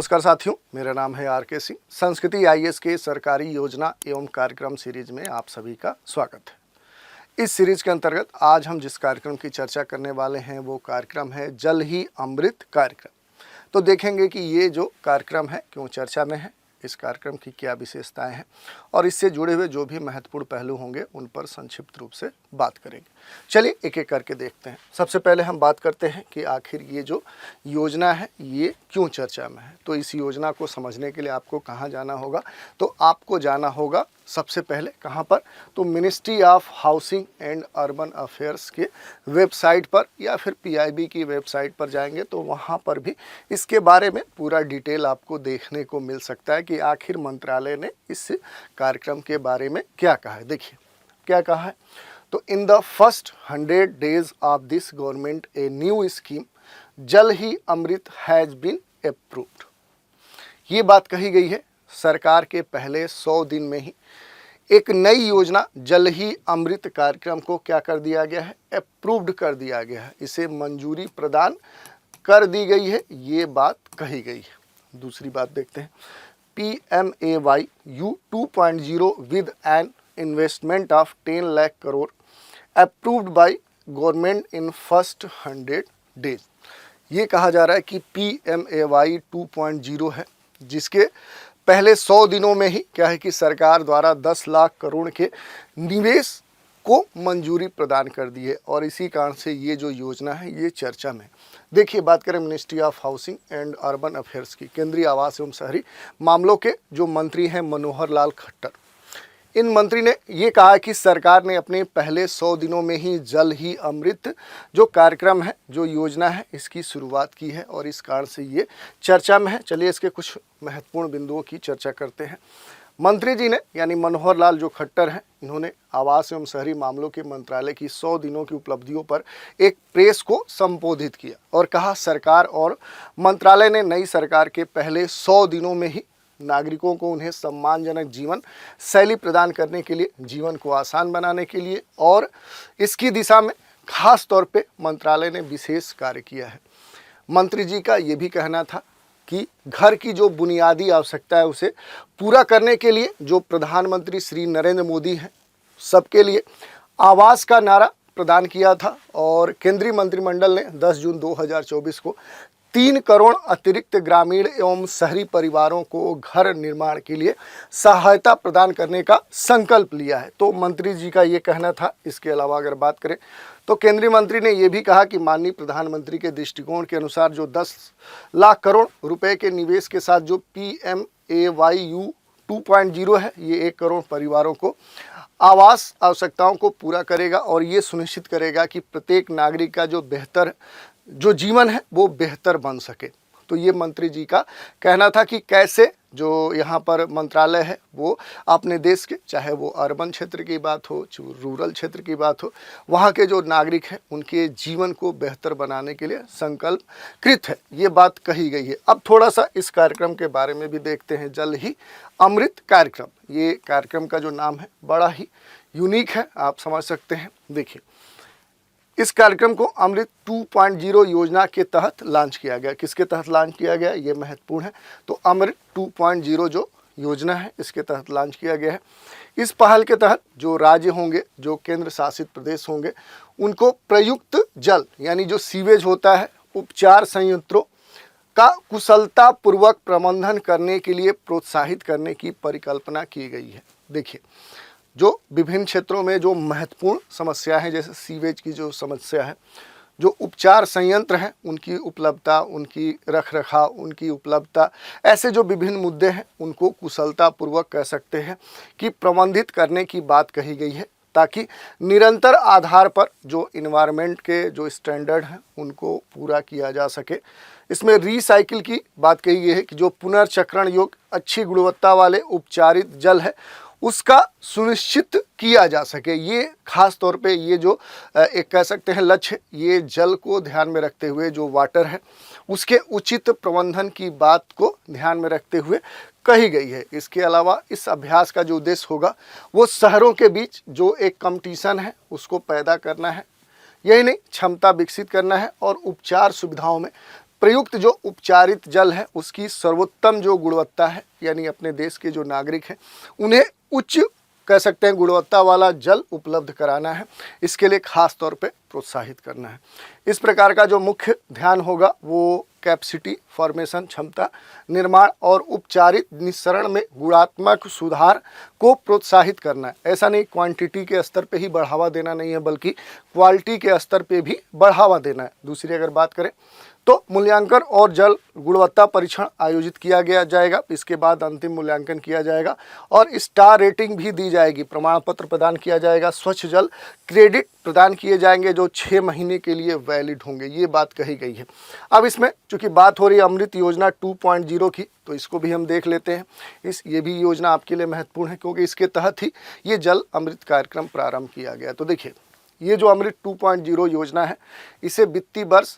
नमस्कार साथियों, मेरा नाम है आर के सिंह। संस्कृति आईएएस के सरकारी योजना एवं कार्यक्रम सीरीज में आप सभी का स्वागत है। इस सीरीज के अंतर्गत आज हम जिस कार्यक्रम की चर्चा करने वाले हैं वो कार्यक्रम है जल ही अमृत कार्यक्रम। तो देखेंगे कि ये जो कार्यक्रम है क्यों चर्चा में है, इस कार्यक्रम की क्या विशेषताएं हैं और इससे जुड़े हुए जो भी महत्वपूर्ण पहलू होंगे उन पर संक्षिप्त रूप से बात करेंगे। चलिए एक एक करके देखते हैं। सबसे पहले हम बात करते हैं कि आखिर ये जो योजना है ये क्यों चर्चा में है। तो इस योजना को समझने के लिए आपको कहाँ जाना होगा? तो आपको जाना होगा सबसे पहले कहाँ पर? तो ministry of housing and urban affairs के वेबसाइट पर या फिर पीआईबी की वेबसाइट पर जाएंगे तो वहाँ पर भी इसके बारे में पूरा डिटेल आपको देखने को मिल सकता है कि आखिर मंत्रालय ने इस कार्यक्रम के बारे में क्या कहा है। देखिए क्या कहा है। तो in the first 100 days of this government a new scheme जल ही अमृत हैज़ बीन अप्रूव्ड। ये बात कही गई है। सरकार के पहले 100 दिन में ही एक नई योजना जल ही अमृत कार्यक्रम को क्या कर दिया गया है? अप्रूव्ड कर दिया गया है। इसे मंजूरी प्रदान कर दी गई है, ये बात कही गई है। दूसरी बात देखते हैं। PMAYU 2.0 with an investment of 10 lakh crore approved by government in first 100 days। ये कहा जा रहा है कि PMAY 2.0 है, जिसके पहले 100 दिनों में ही क्या है कि सरकार द्वारा 10 लाख करोड़ के निवेश को मंजूरी प्रदान कर दी है और इसी कारण से ये जो योजना है ये चर्चा में। देखिए बात करें ministry of housing and urban affairs की, केंद्रीय आवास एवं शहरी मामलों के जो मंत्री हैं मनोहर लाल खट्टर। इन मंत्री ने ये कहा कि सरकार ने अपने पहले 100 दिनों में ही जल ही अमृत जो कार्यक्रम है, जो योजना है, इसकी शुरुआत की है और इस कारण से ये चर्चा में है। चलिए इसके कुछ महत्वपूर्ण बिंदुओं की चर्चा करते हैं। मंत्री जी ने यानी मनोहर लाल जो खट्टर हैं, इन्होंने आवास एवं शहरी मामलों के मंत्रालय की 100 दिनों की उपलब्धियों पर एक प्रेस को संबोधित किया और कहा सरकार और मंत्रालय ने नई सरकार के पहले 100 दिनों में ही नागरिकों को उन्हें सम्मानजनक जीवन शैली प्रदान करने के लिए, जीवन को आसान बनाने के लिए और इसकी दिशा में खास तौर पे मंत्रालय ने विशेष कार्य किया है। मंत्री जी का ये भी कहना था कि घर की जो बुनियादी आवश्यकता है उसे पूरा करने के लिए जो प्रधानमंत्री श्री नरेंद्र मोदी हैं, सबके लिए आवास का नारा प्रदान किया था और केंद्रीय मंत्रिमंडल ने 10 जून 2024 को 3 करोड़ अतिरिक्त ग्रामीण एवं शहरी परिवारों को घर निर्माण के लिए सहायता प्रदान करने का संकल्प लिया है। तो मंत्री जी का ये कहना था। इसके अलावा अगर बात करें तो केंद्रीय मंत्री ने ये भी कहा कि माननीय प्रधानमंत्री के दृष्टिकोण के अनुसार जो 10 लाख करोड़ रुपए के निवेश के साथ जो PMAYU 2.0 है, ये 1 करोड़ परिवारों को आवास आवश्यकताओं को पूरा करेगा और ये सुनिश्चित करेगा कि प्रत्येक नागरिक का जो बेहतर जो जीवन है वो बेहतर बन सके। तो ये मंत्री जी का कहना था कि कैसे जो यहाँ पर मंत्रालय है वो अपने देश के, चाहे वो अर्बन क्षेत्र की बात हो, रूरल क्षेत्र की बात हो, वहाँ के जो नागरिक हैं उनके जीवन को बेहतर बनाने के लिए संकल्प कृत है, ये बात कही गई है। अब थोड़ा सा इस कार्यक्रम के बारे में भी देखते हैं। जल ही अमृत कार्यक्रम, ये कार्यक्रम का जो नाम है बड़ा ही यूनिक है, आप समझ सकते हैं। देखिए इस कार्यक्रम को अमृत 2.0 योजना के तहत लॉन्च किया गया। किसके तहत लॉन्च किया गया, ये महत्वपूर्ण है। तो अमृत 2.0 जो योजना है इसके तहत लॉन्च किया गया है। इस पहल के तहत जो राज्य होंगे, जो केंद्र शासित प्रदेश होंगे, उनको प्रयुक्त जल यानी जो सीवेज होता है, उपचार संयंत्रों का कुशलतापूर्वक प्रबंधन करने के लिए प्रोत्साहित करने की परिकल्पना की गई है। देखिए जो विभिन्न क्षेत्रों में जो महत्वपूर्ण समस्या है, जैसे सीवेज की जो समस्या है, जो उपचार संयंत्र हैं उनकी उपलब्धता, उनकी रखरखाव, उनकी उपलब्धता, ऐसे जो विभिन्न मुद्दे हैं उनको कुशलतापूर्वक कह सकते हैं कि प्रबंधित करने की बात कही गई है, ताकि निरंतर आधार पर जो इन्वायरमेंट के जो स्टैंडर्ड हैं उनको पूरा किया जा सके। इसमें रीसाइकिल की बात कही गई है कि जो पुनर्चक्रण योग्य अच्छी गुणवत्ता वाले उपचारित जल है उसका सुनिश्चित किया जा सके। ये खास तौर पे ये जो एक कह सकते हैं लक्ष्य, ये जल को ध्यान में रखते हुए जो वाटर है उसके उचित प्रबंधन की बात को ध्यान में रखते हुए कही गई है। इसके अलावा इस अभ्यास का जो उद्देश्य होगा वो शहरों के बीच जो एक कंपटीशन है उसको पैदा करना है, यही नहीं क्षमता विकसित करना है और उपचार सुविधाओं में प्रयुक्त जो उपचारित जल है उसकी सर्वोत्तम जो गुणवत्ता है, यानी अपने देश के जो नागरिक हैं उन्हें उच्च कह सकते हैं गुणवत्ता वाला जल उपलब्ध कराना है। इसके लिए खास तौर पे प्रोत्साहित करना है। इस प्रकार का जो मुख्य ध्यान होगा वो कैपेसिटी फॉर्मेशन, क्षमता निर्माण और उपचारित निस्सरण में गुणात्मक सुधार को प्रोत्साहित करना है। ऐसा नहीं क्वांटिटी के स्तर पे ही बढ़ावा देना नहीं है, बल्कि क्वालिटी के स्तर पे भी बढ़ावा देना है। दूसरी अगर बात करें तो मूल्यांकन और जल गुणवत्ता परीक्षण आयोजित किया गया जाएगा। इसके बाद अंतिम मूल्यांकन किया जाएगा और स्टार रेटिंग भी दी जाएगी, प्रमाण पत्र प्रदान किया जाएगा, स्वच्छ जल क्रेडिट प्रदान किए जाएंगे जो 6 महीने के लिए वैलिड होंगे। ये बात कही गई है। अब इसमें चूंकि बात हो रही है अमृत योजना 2.0 की, तो इसको भी हम देख लेते हैं। ये भी योजना आपके लिए महत्वपूर्ण है क्योंकि इसके तहत ही ये जल अमृत कार्यक्रम प्रारंभ किया गया। तो देखिए, ये जो अमृत 2.0 योजना है इसे वित्तीय वर्ष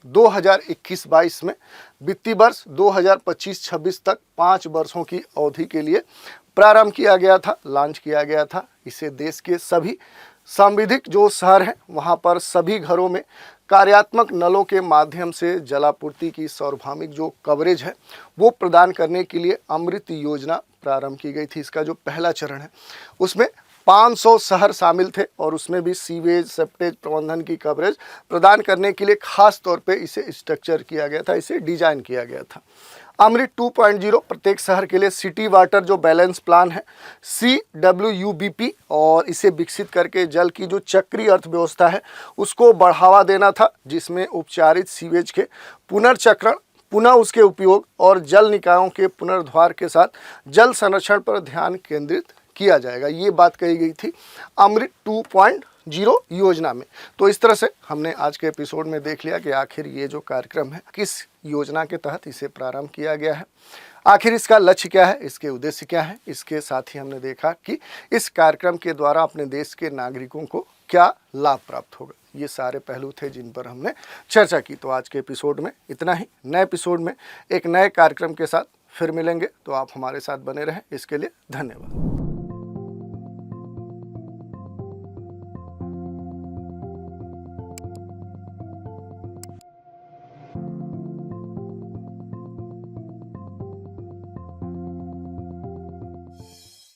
2021-22 में वित्तीय वर्ष 2025-26 तक 5 वर्षों की अवधि के लिए प्रारंभ किया गया था, लॉन्च किया गया था। इसे देश के सभी सांविधिक जो शहर हैं वहाँ पर सभी घरों में कार्यात्मक नलों के माध्यम से जलापूर्ति की सार्वभौमिक जो कवरेज है वो प्रदान करने के लिए अमृत योजना प्रारंभ की गई थी। इसका जो पहला चरण है उसमें 500 शहर शामिल थे और उसमें भी सीवेज सेप्टेज प्रबंधन की कवरेज प्रदान करने के लिए खास तौर पे इसे स्ट्रक्चर किया गया था, इसे डिजाइन किया गया था। अमृत 2.0 प्रत्येक शहर के लिए सिटी वाटर जो बैलेंस प्लान है CWUBP और इसे विकसित करके जल की जो चक्रीय अर्थव्यवस्था है उसको बढ़ावा देना था, जिसमें उपचारित सीवेज के पुनर्चक्रण, पुनः उसके उपयोग और जल निकायों के पुनर्द्वार के साथ जल संरक्षण पर ध्यान केंद्रित किया जाएगा। ये बात कही गई थी अमृत 2.0 योजना में। तो इस तरह से हमने आज के एपिसोड में देख लिया कि आखिर ये जो कार्यक्रम है किस योजना के तहत इसे प्रारंभ किया गया है, आखिर इसका लक्ष्य क्या है, इसके उद्देश्य क्या है। इसके साथ ही हमने देखा कि इस कार्यक्रम के द्वारा अपने देश के नागरिकों को क्या लाभ प्राप्त होगा। ये सारे पहलू थे जिन पर हमने चर्चा की। तो आज के एपिसोड में इतना ही। नए एपिसोड में एक नए कार्यक्रम के साथ फिर मिलेंगे, तो आप हमारे साथ बने रहें। इसके लिए धन्यवाद।